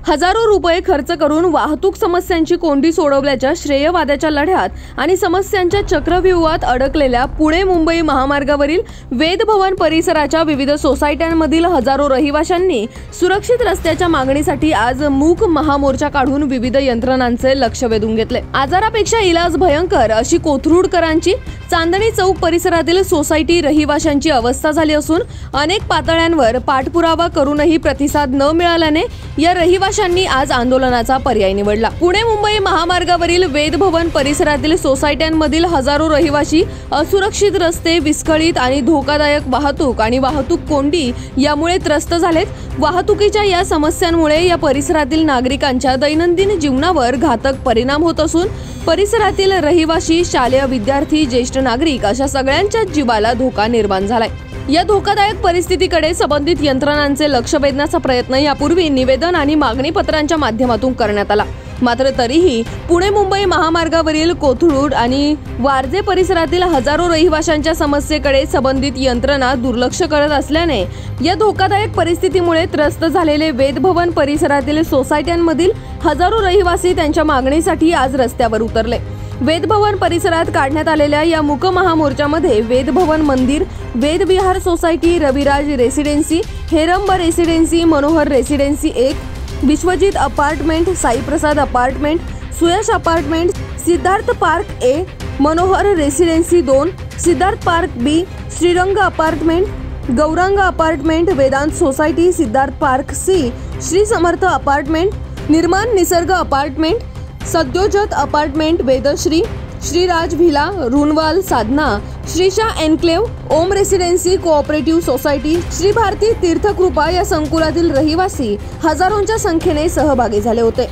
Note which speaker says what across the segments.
Speaker 1: हजारो रुपये खर्च करून वाहतूक समस्यांची कोंडी सोडवल्याच्या श्रेयवादाच्या लढ्यात आणि समस्यांच्या चक्रव्यूहात अडकलेल्या पुणे मुंबई महामार्गावरील वेद भवन परिसराच्या विविध सोसायट्यांमधील हजारो रहिवाशांनी सुरक्षित रस्त्याच्या मागणीसाठी आज मूक महामोर्चा काढून विविध यंत्रणांचे लक्ष वेधून घेतले। आजारापेक्षा इलाज भयंकर अशी कोथरूडकरांची चांदणी चौक परिसरातील सोसायटी रहिवाशांची अवस्था झाली असून अनेक पातळ्यांवर पाठपुरावा करूनही प्रतिसाद न मिळाल्याने या रहिवाशांनी आज आंदोलनाचा पर्याय निवडला। पुणे मुंबई महामार्गावरील वेद भवन परिसरातील सोसायट्यांमधील हजारो रहिवासी असुरक्षित रस्ते, विस्कळीत आणि धोकादायक वाहतूक आणि वाहतूक कोंडी यामुळे त्रस्त झालेत। वाहतुकीच्या या समस्यांमुळे या परिसरातील नागरिकांच्या दैनंदिन जीवनावर घातक परिणाम होत असून परिसरातील रहिवासी, शालेय विद्यार्थी, ज्येष्ठ नागरिक अशा सगळ्यांच्या जीवाला धोका निर्माण झालाय। या धोकादायक परिस्थितीकडे संबंधित यंत्रणांचे लक्ष वेधण्याचा प्रयत्न यापूर्वी निवेदन आणि मागणी पत्रांच्या माध्यमातून करण्यात आला, मात्र तरीही पुणे मुंबई महामार्गावरील कोथरूड आणि वारजे परिसरातील हजारो रहिवाशांच्या समस्येकडे संबंधित यंत्रणा दुर्लक्ष करत असल्याने या धोकादायक परिस्थितीमुळे त्रस्त झालेले वेद भवन परिसरातील सोसायट्यांमधील हजारो रहिवासी त्यांच्या मागणीसाठी आज रस्त्यावर उतरले। वेद भवन परिसरात काढण्यात आलेल्या या मूक महामोर्चामध्ये Ved Bhavan Mandir, Ved Vihar society, Raviraj residency, Heramb residency, Manohar residency 1, Vishwajit apartment, Saiprasad apartment, Suyash apartment, Siddharth park A, Manohar residency 2, Siddharth park B, Shrirang apartment, Gaurang apartment, Vedant society, Siddharth park C, Shri Samarth apartment, Nirman Nisarg apartment, Sadyojat apartment, Vedshree, Shriraj villa, Runwal Sadhana, Shrisha enclave, Om residency cooperative society, Shri Bharati Tirthakrupa या संकुलातील रहिवासी हजारोंच्या संख्येने सहभागी झाले होते।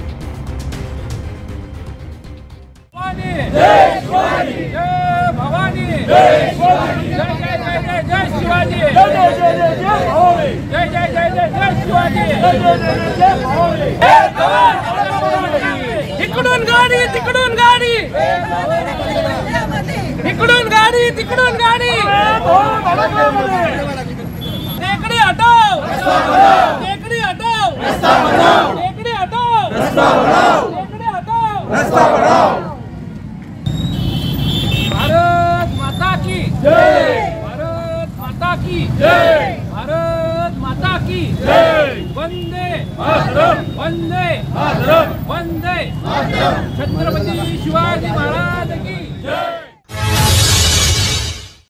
Speaker 2: तिकडून गाडी, तिकडून गाडी, तिकडून गाडी, तिकडून गाडी, टेकडी हटाव, टेकडी हटाव, टेकडी हटाव, टेकडी हटाव। भारत माता की जय, भारत माता की जय, भारत माता की जय। वंदे मातरम, वंदे मातरम, वंदे मातरम। छत्रपती शिवाजी महाराज।